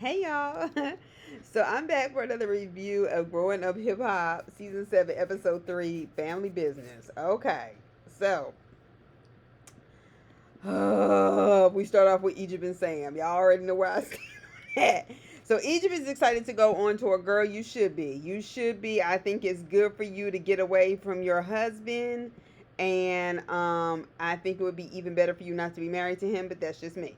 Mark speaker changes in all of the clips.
Speaker 1: Hey y'all. So I'm back for another review of Growing Up Hip Hop, Season 7, Episode 3, Family Business. Okay. So, we start off with Egypt and Sam. Y'all already know where I stand on that. So Egypt is excited to go on tour. Girl, you should be. You should be. I think it's good for you to get away from your husband. And I think it would be even better for you not to be married to him, but that's just me.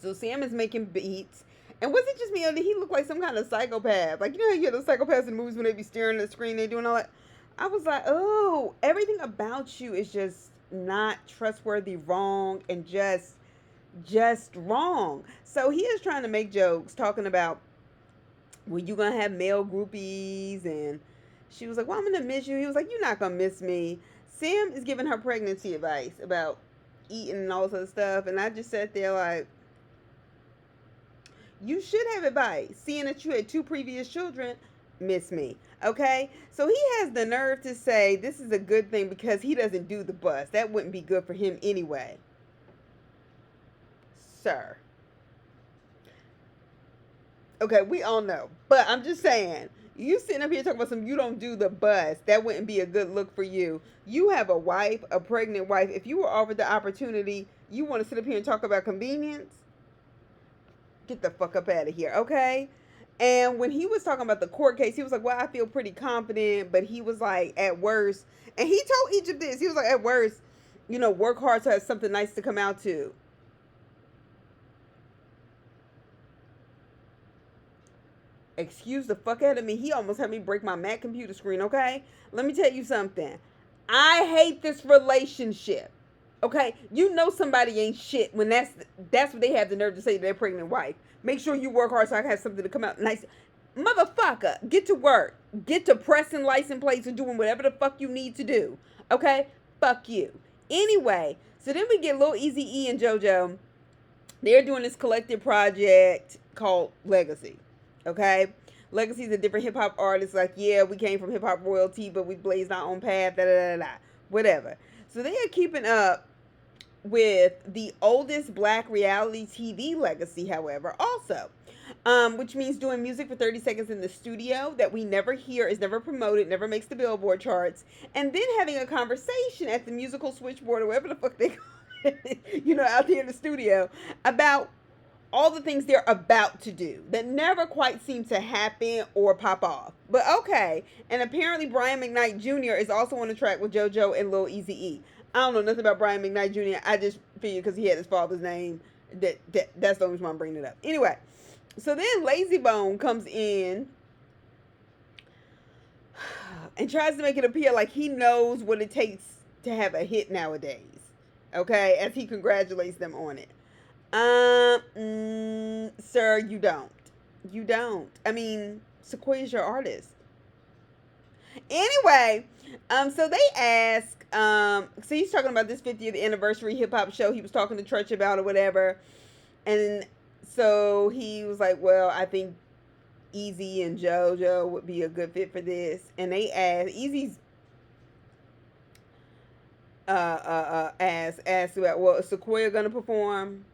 Speaker 1: So Sam is making beats. And was it just me or did he look like some kind of psychopath? Like, you know how you get those psychopaths in movies when they be staring at the screen, they doing all that? I was like, oh, everything about you is just not trustworthy, wrong, and just wrong. So he is trying to make jokes talking about, well, you gonna have male groupies, and she was like, well, I'm gonna miss you. He was like, you're not gonna miss me. Sam is giving her pregnancy advice about eating and all this other stuff, and I just sat there like, you should have advice, seeing that you had two previous children. Miss me. Okay? So he has the nerve to say this is a good thing because he doesn't do the bus. That wouldn't be good for him anyway. Sir. Okay, we all know. But I'm just saying, you sitting up here talking about some you don't do the bus. That wouldn't be a good look for you. You have a wife, a pregnant wife. If you were offered the opportunity, you want to sit up here and talk about convenience? Get the fuck up out of here, okay? And when he was talking about the court case, he was like, well, I feel pretty confident, but he was like, at worst, and he told Egypt this, he was like, at worst, work hard to have something nice to come out to. Excuse the fuck out of me. He almost had me break my Mac computer screen, okay? Let me tell you something. I hate this relationship. Okay, you know somebody ain't shit when that's what they have the nerve to say to their pregnant wife. Make sure you work hard so I can have something to come out nice. Motherfucker, get to work. Get to pressing license plates and doing whatever the fuck you need to do. Okay? Fuck you. Anyway, so then we get Lil Easy E and Jojo. They're doing this collective project called Legacy. Okay? Legacy is a different hip hop artist. Like, yeah, we came from hip hop royalty, but we blazed our own path. Da da da da. Whatever. So they are keeping up with the oldest black reality TV legacy, however, also. Which means doing music for 30 seconds in the studio that we never hear, is never promoted, never makes the Billboard charts, and then having a conversation at the musical switchboard or whatever the fuck they call it, out there in the studio about all the things they're about to do that never quite seem to happen or pop off. But okay. And apparently Brian McKnight Jr. is also on the track with JoJo and Lil Easy E. I don't know nothing about Brian McKnight Jr. I just figured because he had his father's name that's the only reason I'm bringing it up. Anyway, so then Lazy Bone comes in and tries to make it appear like he knows what it takes to have a hit nowadays. Okay, as he congratulates them on it. Sir, you don't. You don't. I mean, Sequoia's your artist. Anyway, so they ask, so he's talking about this 50th anniversary hip hop show he was talking to Trutch about or whatever. And so he was like, well, I think Easy and JoJo would be a good fit for this. And they asked, Easy's asked about, well, is Sequoia gonna perform?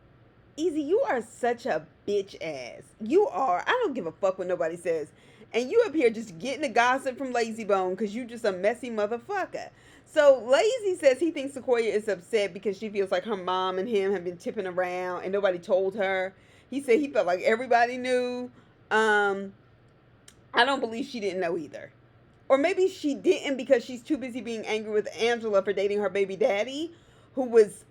Speaker 1: Easy, you are such a bitch ass. You are. I don't give a fuck what nobody says. And you up here just getting the gossip from Lazy Bone because you just a messy motherfucker. So Lazy says he thinks Sequoia is upset because she feels like her mom and him have been tipping around and nobody told her. He said he felt like everybody knew. I don't believe she didn't know either. Or maybe she didn't because she's too busy being angry with Angela for dating her baby daddy, who was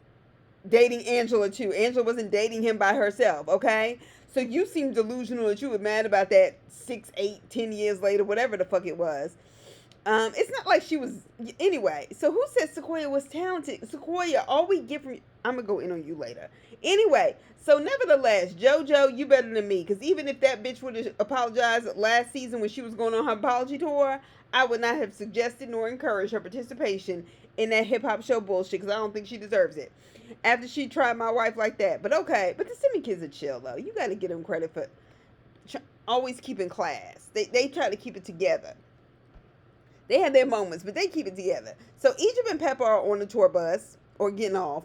Speaker 1: dating Angela too. Angela wasn't dating him by herself, okay? So you seem delusional that you were mad about that 6, 8, 10 years later, whatever the fuck it was. It's not like she was. Anyway, so who said Sequoia was talented? Sequoia, all we get from. I'm going to go in on you later. Anyway, so nevertheless, JoJo, you better than me. Because even if that bitch would have apologized last season when she was going on her apology tour, I would not have suggested nor encouraged her participation in that hip hop show bullshit. Because I don't think she deserves it. After she tried my wife like that. But okay. But the Simi kids are chill, though. You got to give them credit for always keeping class. They try to keep it together. They have their moments, but they keep it together. So Egypt and Pepper are on the tour bus, or getting off.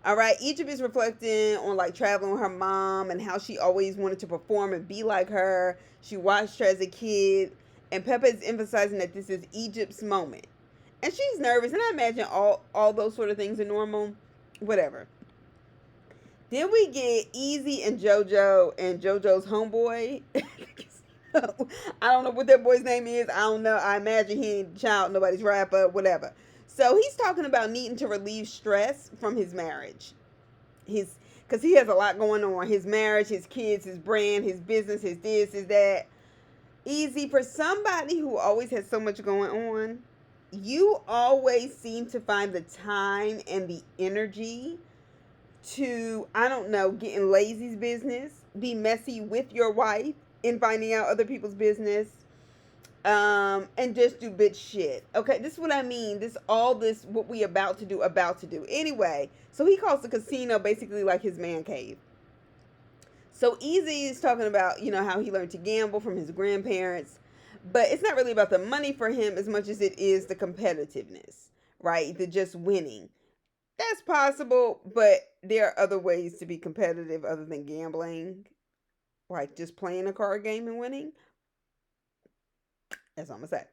Speaker 1: All right, Egypt is reflecting on like traveling with her mom and how she always wanted to perform and be like her. She watched her as a kid, and Peppa is emphasizing that this is Egypt's moment. And she's nervous, and I imagine all those sort of things are normal. Whatever. Then we get Easy and JoJo and JoJo's homeboy. I don't know what that boy's name is. I don't know. I imagine he ain't a child, nobody's rapper, whatever. So he's talking about needing to relieve stress from his marriage. His Because he has a lot going on. His marriage, his kids, his brand, his business, his this, his that. Easy, for somebody who always has so much going on, you always seem to find the time and the energy to, I don't know, get in lazy's business, be messy with your wife in finding out other people's business, and just do bitch shit. Okay, this is what I mean. This what we about to do. Anyway, so he calls the casino basically like his man cave. So Easy is talking about, how he learned to gamble from his grandparents, but it's not really about the money for him as much as it is the competitiveness, right? The just winning. That's possible, but there are other ways to be competitive other than gambling, like just playing a card game and winning. That's all I'm gonna say.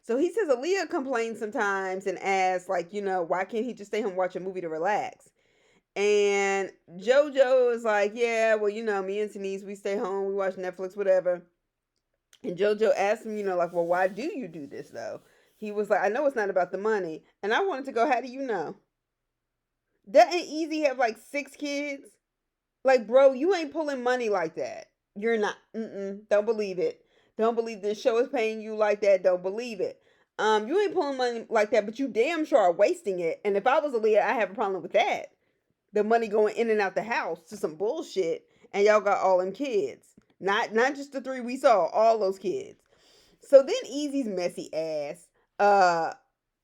Speaker 1: So he says Aaliyah complains sometimes and asks, like, why can't he just stay home and watch a movie to relax? And JoJo is like, yeah, well, me and Denise, we stay home, we watch Netflix, whatever. And JoJo asked him, like, well, why do you do this though? He was like, I know it's not about the money. And I wanted to go, how do you know? That ain't Easy have like 6 kids. Like, bro, you ain't pulling money like that. You're not. Don't believe it. Don't believe this show is paying you like that. Don't believe it. You ain't pulling money like that, but you damn sure are wasting it. And if I was Aaliyah, I have a problem with that. The money going in and out the house to some bullshit, and y'all got all them kids. Not just the 3 we saw, all those kids. So then Easy's messy ass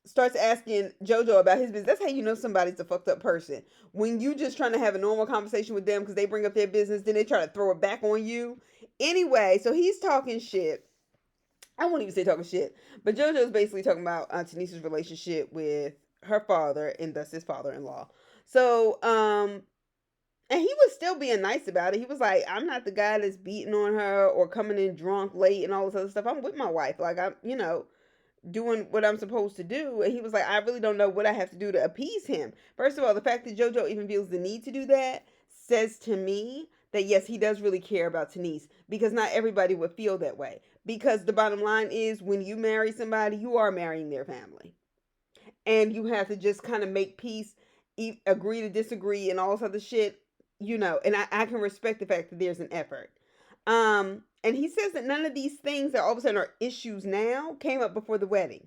Speaker 1: starts asking JoJo about his business. That's how you know somebody's a fucked up person. When you just trying to have a normal conversation with them because they bring up their business, then they try to throw it back on you. Anyway, so he's talking shit. I won't even say talking shit, but JoJo's basically talking about Tanisha's relationship with her father and thus his father-in-law. So, and he was still being nice about it. He was like, I'm not the guy that's beating on her or coming in drunk late and all this other stuff. I'm with my wife. Like, I'm, doing what I'm supposed to do. And he was like, I really don't know what I have to do to appease him. First of all, the fact that JoJo even feels the need to do that says to me that yes, he does really care about Denise, because not everybody would feel that way. Because the bottom line is, when you marry somebody, you are marrying their family. And you have to just kind of make peace, agree to disagree, and all this other shit, and I can respect the fact that there's an effort. And he says that none of these things that all of a sudden are issues now came up before the wedding.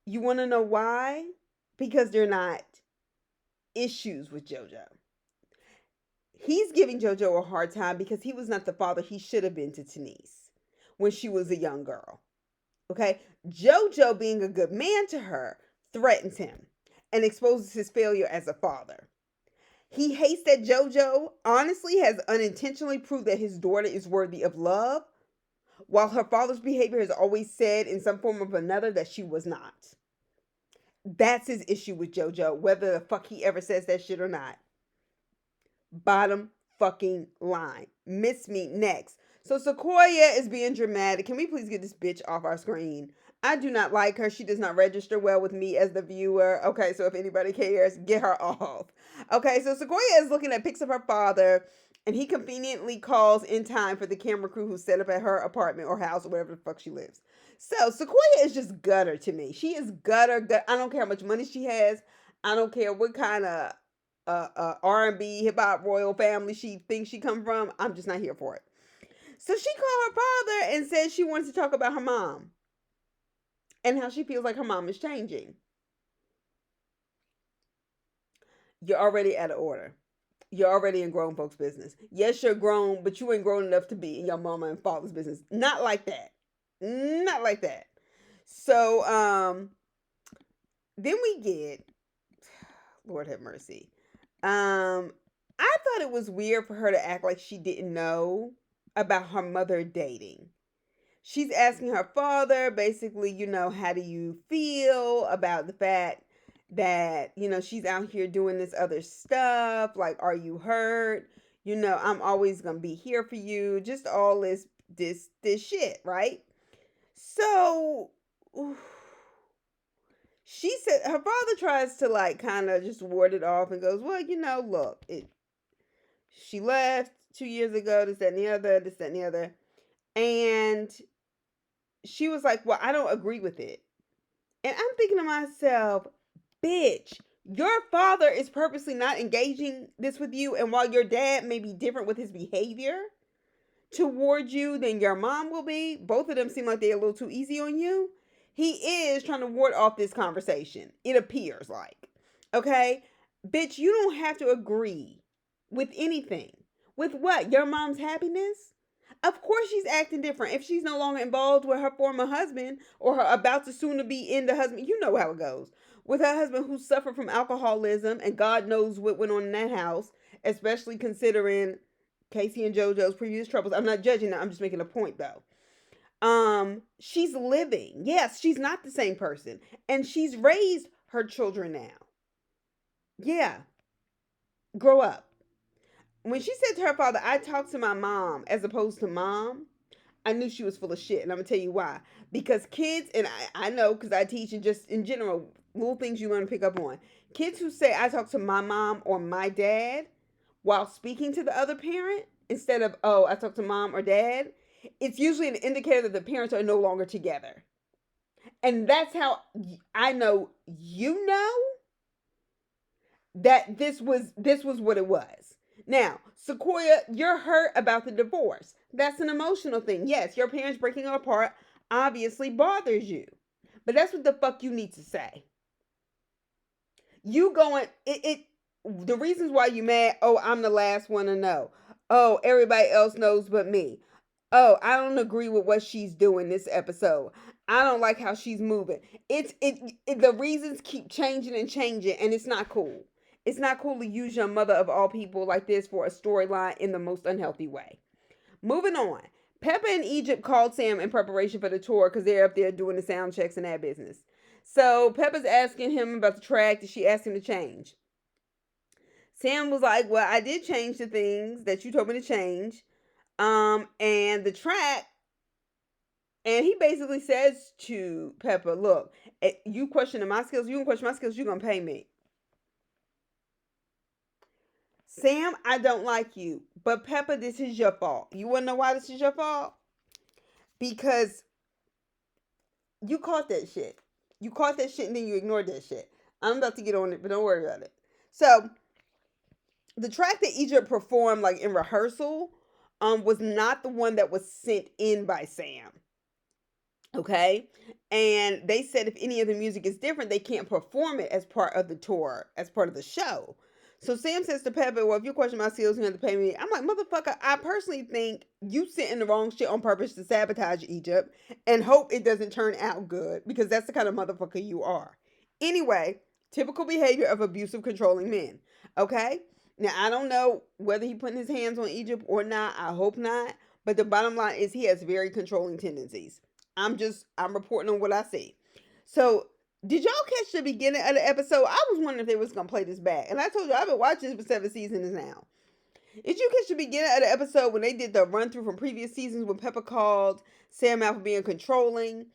Speaker 1: You want to know why? Because they're not issues with JoJo. He's giving JoJo a hard time because he was not the father he should have been to Denise when she was a young girl. Okay? JoJo, being a good man to her, threatens him and exposes his failure as a father. He hates that JoJo honestly has unintentionally proved that his daughter is worthy of love, while her father's behavior has always said in some form or another that she was not. That's his issue with JoJo, whether the fuck he ever says that shit or not. Bottom fucking line. Miss me next. So Sequoia is being dramatic. Can we please get this bitch off our screen? I do not like her. She does not register well with me as the viewer. Okay, so if anybody cares, get her off. Okay, so Sequoia is looking at pics of her father, and he conveniently calls in time for the camera crew who set up at her apartment or house or wherever the fuck she lives. So Sequoia is just gutter to me. She is gutter. I don't care how much money she has. I don't care what kind of R&B hip hop royal family she thinks she come from. I'm just not here for it. So she called her father and said she wants to talk about her mom and how she feels like her mom is changing. You're already out of order. You're already in grown folks' business. Yes, you're grown, but you ain't grown enough to be in your mama and father's business. Not like that. Not like that. So, then we get, Lord have mercy. I thought it was weird for her to act like she didn't know about her mother dating. She's asking her father, basically, how do you feel about the fact that, she's out here doing this other stuff. Like, are you hurt? I'm always gonna be here for you. Just all this shit, right? So she said her father tries to like kind of just ward it off and goes, well, look, she left 2 years ago, this, that, and the other, this, that, and the other. And she was like, well, I don't agree with it. And I'm thinking to myself, bitch, your father is purposely not engaging this with you. And while your dad may be different with his behavior towards you than your mom will be, both of them seem like they're a little too easy on you. He is trying to ward off this conversation. It appears like. Okay? Bitch, you don't have to agree with anything. With what? Your mom's happiness? Of course she's acting different. If she's no longer involved with her former husband or her about to soon to be in the husband, you know how it goes. With her husband who suffered from alcoholism and God knows what went on in that house, especially considering Casey and Jojo's previous troubles. I'm not judging that. I'm just making a point though. She's living. Yes, she's not the same person. And she's raised her children now. Yeah. Grow up. When she said to her father, I talked to my mom as opposed to mom, I knew she was full of shit. And I'm going to tell you why. Because kids, and I know because I teach and just in general, little things you learn to pick up on. Kids who say, I talk to my mom or my dad while speaking to the other parent instead of, oh, I talk to mom or dad, it's usually an indicator that the parents are no longer together. And that's how I know that this was what it was. Now, Sequoia, you're hurt about the divorce. That's an emotional thing. Yes, your parents breaking apart obviously bothers you. But that's what the fuck you need to say. You going it the reasons why you mad, oh, I'm the last one to know. Oh, everybody else knows but me. Oh, I don't agree with what she's doing this episode. I don't like how she's moving. The reasons keep changing and changing, and it's not cool. It's not cool to use your mother of all people like this for a storyline in the most unhealthy way. Moving on. Peppa and Egypt called Sam in preparation for the tour because they're up there doing the sound checks and that business. So Peppa's asking him about the track that she asked him to change. Sam was like, well, I did change the things that you told me to change. And the track, and he basically says to Peppa, look, you questioning my skills, you can question my skills, you're going to pay me. Sam, I don't like you. But Peppa, this is your fault. You want to know why this is your fault? Because you caught that shit. You caught that shit and then you ignored that shit. I'm about to get on it, but don't worry about it. So, the track that Egypt performed like in rehearsal was not the one that was sent in by Sam. Okay? And they said if any of the music is different, they can't perform it as part of the tour, as part of the show. So Sam says to Peppa, well, if you question my skills, you have to pay me. I'm like, motherfucker, I personally think you sent in the wrong shit on purpose to sabotage Egypt and hope it doesn't turn out good because that's the kind of motherfucker you are. Anyway, typical behavior of abusive, controlling men. Okay? Now, I don't know whether he putting his hands on Egypt or not. I hope not. But the bottom line is he has very controlling tendencies. I'm reporting on what I see. So did y'all catch the beginning of the episode? I was wondering if they was gonna play this back. And I told you I've been watching this for 7 seasons now. Did you catch the beginning of the episode when they did the run through from previous seasons when Peppa called Sam out for being controlling?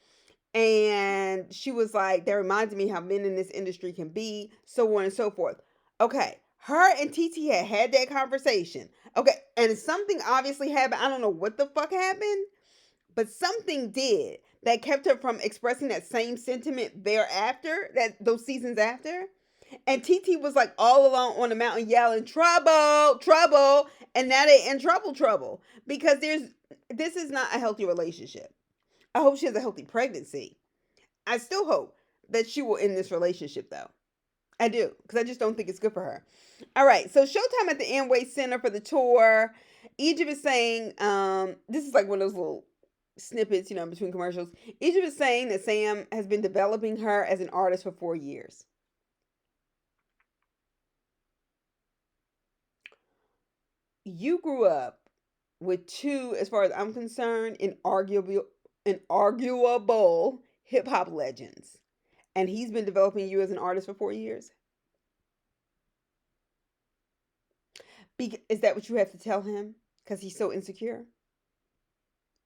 Speaker 1: And she was like, that reminds me how men in this industry can be, so on and so forth. Okay, her and TT had that conversation. Okay, and something obviously happened. I don't know what the fuck happened, but something did that kept her from expressing that same sentiment thereafter, that those seasons after. And TT was like all alone on the mountain yelling, trouble, trouble. And now they in trouble. Because this is not a healthy relationship. I hope she has a healthy pregnancy. I still hope that she will end this relationship though. I do. Because I just don't think it's good for her. All right. So Showtime at the Amway Center for the tour. Egypt is saying, this is like one of those little snippets, between commercials. Egypt is saying that Sam has been developing her as an artist for 4 years. You grew up with two, as far as I'm concerned, inarguable hip hop legends. and he's been developing you as an artist for 4 years? Is that what you have to tell him? Because he's so insecure?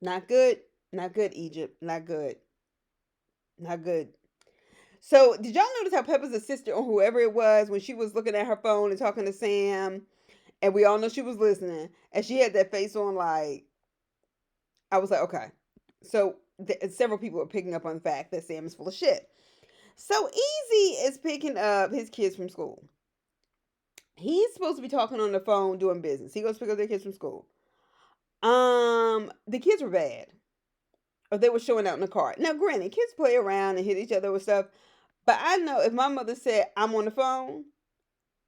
Speaker 1: Not good. Not good, Egypt. Not good. Not good. So, did y'all notice how Peppa's assistant or whoever it was, when she was looking at her phone and talking to Sam, and we all know she was listening, and she had that face on, like, I was like, okay. So, several people are picking up on the fact that Sam is full of shit. So, Easy is picking up his kids from school. He's supposed to be talking on the phone doing business. He goes to pick up their kids from school. The kids were bad, or they were showing out in the car. Now, granted, kids play around and hit each other with stuff, but I know if my mother said I'm on the phone,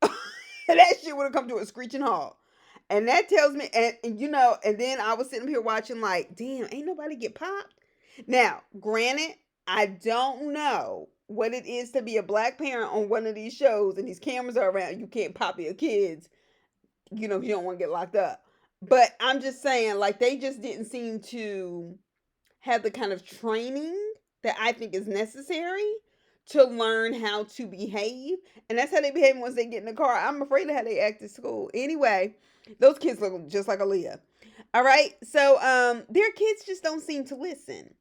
Speaker 1: that shit would have come to a screeching halt. And that tells me, and you know, and then I was sitting here watching, like, damn, ain't nobody get popped. Now, granted, I don't know what it is to be a black parent on one of these shows, and these cameras are around. You can't pop your kids, you know, you don't want to get locked up. But I'm just saying, like, they just didn't seem to have the kind of training that I think is necessary to learn how to behave. And that's how they behave once they get in the car. I'm afraid of how they act at school. Anyway, those kids look just like Aaliyah. All right. So their kids just don't seem to listen.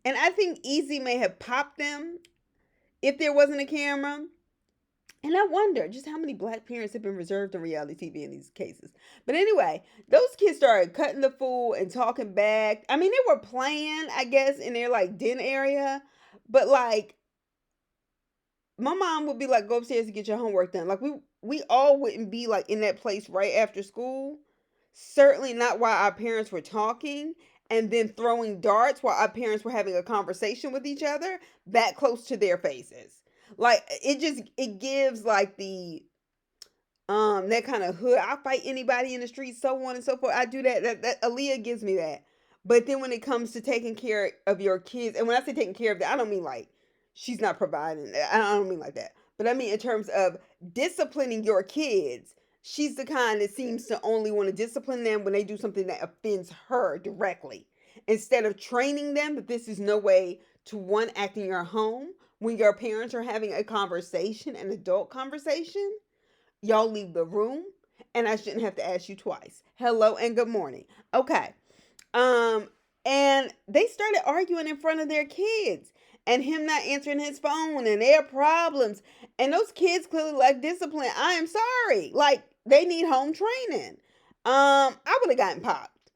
Speaker 1: And I think Easy may have popped them if there wasn't a camera. And I wonder just how many black parents have been reserved on reality TV in these cases. But anyway, those kids started cutting the fool and talking back. I mean, they were playing, I guess, in their like den area. But like, my mom would be like, go upstairs and get your homework done. Like we all wouldn't be like in that place right after school. Certainly not while our parents were talking and then throwing darts while our parents were having a conversation with each other that close to their faces. Like it gives like the that kind of hood. I fight anybody in the street, so on and so forth. I do that. That Aaliyah gives me that. But then when it comes to taking care of your kids, and when I say taking care of that, I don't mean like she's not providing. I don't mean like that. But I mean in terms of disciplining your kids. She's the kind that seems to only want to discipline them when they do something that offends her directly, instead of training them that this is no way to one act in your home when your parents are having a conversation, an adult conversation. Y'all leave the room, and I shouldn't have to ask you twice. Hello and good morning. Okay. Um, and they started arguing in front of their kids, and him not answering his phone, and their problems. And those kids clearly lack discipline. I am sorry. Like, they need home training. I would have gotten popped.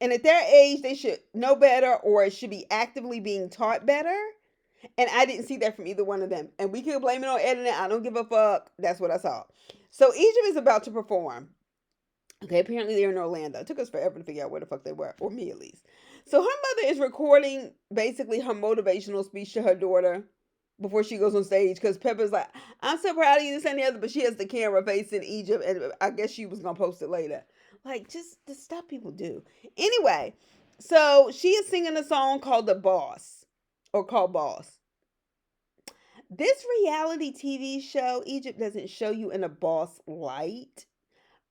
Speaker 1: And at their age, they should know better, or it should be actively being taught better. And I didn't see that from either one of them. And we could blame it on editing. I don't give a fuck. That's what I saw. So Egypt is about to perform. Okay, apparently they're in Orlando. It took us forever to figure out where the fuck they were, or me at least. So her mother is recording basically her motivational speech to her daughter before she goes on stage, because Pepper's like, I'm so proud of you, this and the other, but she has the camera facing Egypt, and I guess she was gonna post it later. Like, just stop people do. Anyway, so she is singing a song called The Boss, or called Boss. This reality TV show, Egypt doesn't show you in a boss light,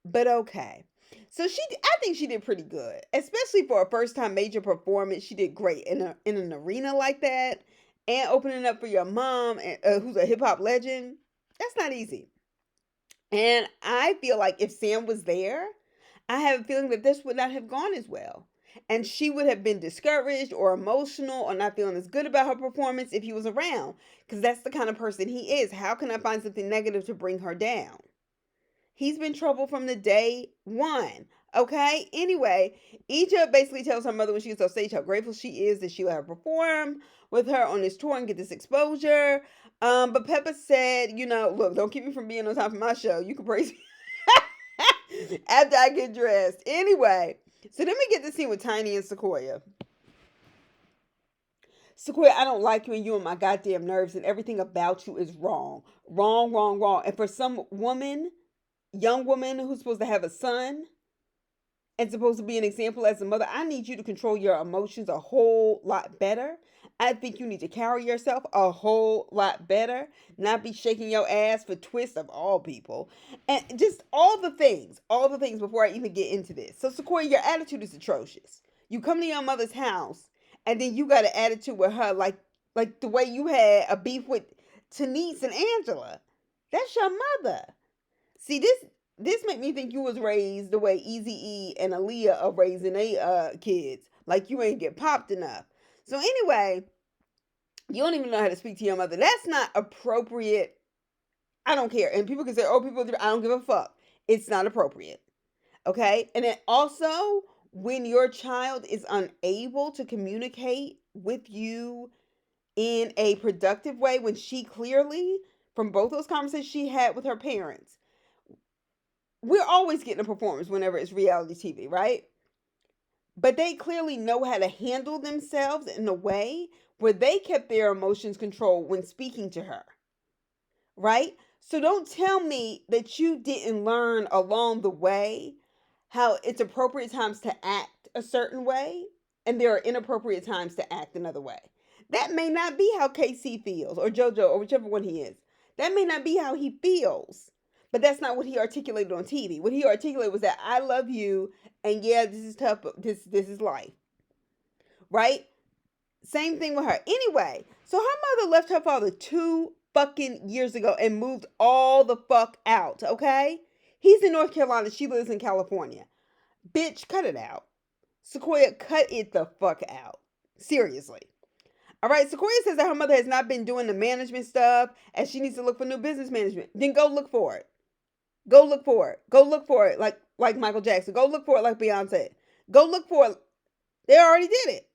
Speaker 1: but okay. So I think she did pretty good, especially for a first time major performance. She did great in an arena like that, and opening up for your mom, who's a hip hop legend. That's not easy. And I feel like if Sam was there, I have a feeling that this would not have gone as well. And she would have been discouraged or emotional or not feeling as good about her performance if he was around. Because that's the kind of person he is. How can I find something negative to bring her down? He's been trouble from the day one. Okay? Anyway, Egypt basically tells her mother when she gets on stage how grateful she is that she let her perform with her on this tour and get this exposure. But Peppa said, you know, look, don't keep me from being on time for my show. You can praise me after I get dressed. Anyway, so then we get the scene with Tiny and Sequoia. Sequoia, I don't like you and you on my goddamn nerves, and everything about you is wrong. Wrong, wrong, wrong. And for some woman, young woman who's supposed to have a son and supposed to be an example as a mother, I need you to control your emotions a whole lot better. I think you need to carry yourself a whole lot better, not be shaking your ass for twists of all people, and just all the things before I even get into this. So Sequoia, your attitude is atrocious. You come to your mother's house, and then you got an attitude with her like the way you had a beef with Tanice and Angela. That's your mother. See, this make me think you was raised the way Easy E and Aaliyah are raising they kids. Like you ain't get popped enough. So anyway, you don't even know how to speak to your mother. That's not appropriate. I don't care. And people can say, oh, people, I don't give a fuck. It's not appropriate. Okay. And then also, when your child is unable to communicate with you in a productive way, when she clearly, from both those conversations she had with her parents, we're always getting a performance whenever it's reality TV, right? But they clearly know how to handle themselves in a way where they kept their emotions controlled when speaking to her, right? So don't tell me that you didn't learn along the way how it's appropriate times to act a certain way and there are inappropriate times to act another way. That may not be how KC feels or Jojo or whichever one he is. That may not be how he feels. But that's not what he articulated on TV. What he articulated was that I love you and yeah, this is tough, but this is life. Right? Same thing with her. Anyway, so her mother left her father 2 fucking years ago and moved all the fuck out, okay? He's in North Carolina. She lives in California. Bitch, cut it out. Sequoia, cut it the fuck out. Seriously. All right, Sequoia says that her mother has not been doing the management stuff and she needs to look for new business management. Then go look for it. Go look for it. Go look for it like Michael Jackson. Go look for it like Beyonce. Go look for it. They already did it.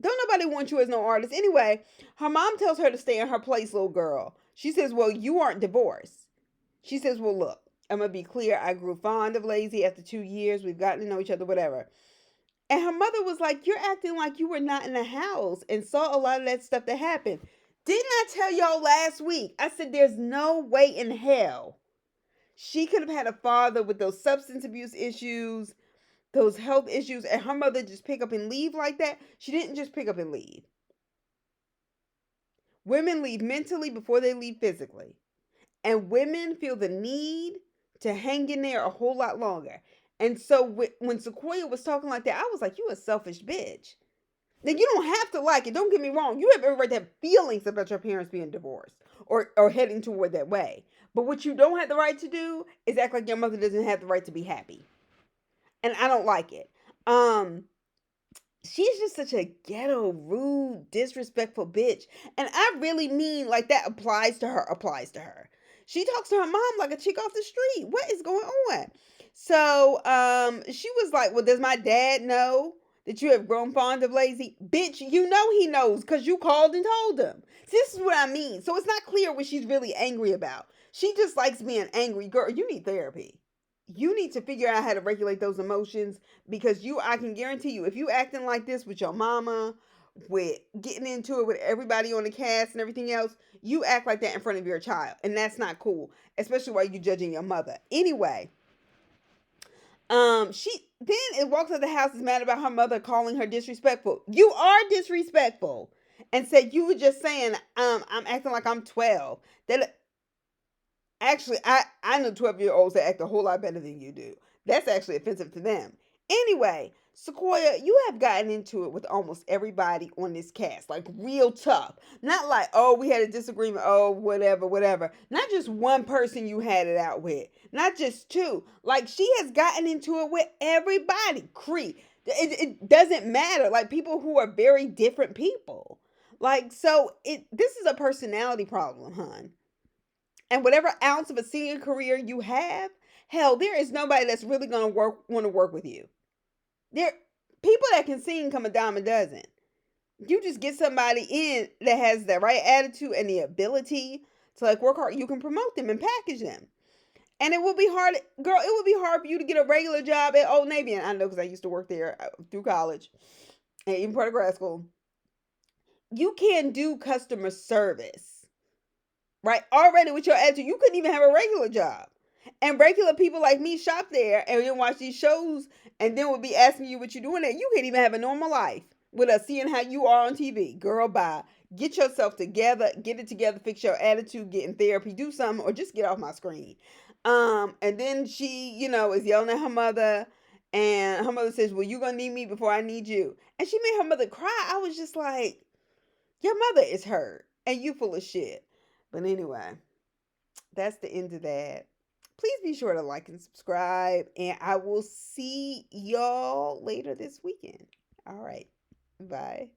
Speaker 1: Don't nobody want you as no artist. Anyway, her mom tells her to stay in her place, little girl. She says, well, you aren't divorced. She says, well, look, I'm going to be clear. I grew fond of Lazy after 2 years. We've gotten to know each other, whatever. And her mother was like, you're acting like you were not in the house and saw a lot of that stuff that happened. Didn't I tell y'all last week? I said, there's no way in hell she could have had a father with those substance abuse issues, those health issues, and her mother just pick up and leave like that. She didn't just pick up and leave. Women leave mentally before they leave physically. And women feel the need to hang in there a whole lot longer. And so when Sequoia was talking like that, I was like, you a selfish bitch. Then you don't have to like it. Don't get me wrong. You have every right to have feelings about your parents being divorced or heading toward that way. But what you don't have the right to do is act like your mother doesn't have the right to be happy. And I don't like it. She's just such a ghetto, rude, disrespectful bitch. And I really mean like that applies to her. She talks to her mom like a chick off the street. What is going on? So, she was like, well, does my dad know that you have grown fond of Lazy? Bitch, you know he knows because you called and told him. This is what I mean. So it's not clear what she's really angry about. She just likes being angry. Girl, you need therapy. You need to figure out how to regulate those emotions because I can guarantee you, if you acting like this with your mama, with getting into it with everybody on the cast and everything else, you act like that in front of your child. And that's not cool, especially while you judging your mother. Anyway, she then it walks out of the house is mad about her mother calling her disrespectful. You are disrespectful. And said you were just saying, I'm acting like I'm 12. That actually, I know 12-year-olds that act a whole lot better than you do. That's actually offensive to them. Anyway, Sequoia, you have gotten into it with almost everybody on this cast. Like, real tough. Not like, oh, we had a disagreement. Oh, whatever, whatever. Not just one person you had it out with. Not just two. Like, she has gotten into it with everybody. It doesn't matter. Like, people who are very different people. Like, so, this is a personality problem, hon. And whatever ounce of a singing career you have, hell, there is nobody that's really gonna want to work with you. There, people that can sing come a dime a dozen. You just get somebody in that has the right attitude and the ability to like work hard. You can promote them and package them. And it will be hard, girl. It will be hard for you to get a regular job at Old Navy. And I know because I used to work there through college and even part of grad school. You can't do customer service. Right? Already with your attitude, you couldn't even have a regular job. And regular people like me shop there and then watch these shows and then would be asking you what you're doing there. You can't even have a normal life with us seeing how you are on TV. Girl, bye. Get yourself together. Get it together. Fix your attitude. Get in therapy. Do something or just get off my screen. And then she, is yelling at her mother. And her mother says, well, you're going to need me before I need you. And she made her mother cry. I was just like, your mother is hurt. And you full of shit. But anyway, that's the end of that. Please be sure to like and subscribe. And I will see y'all later this weekend. All right. Bye.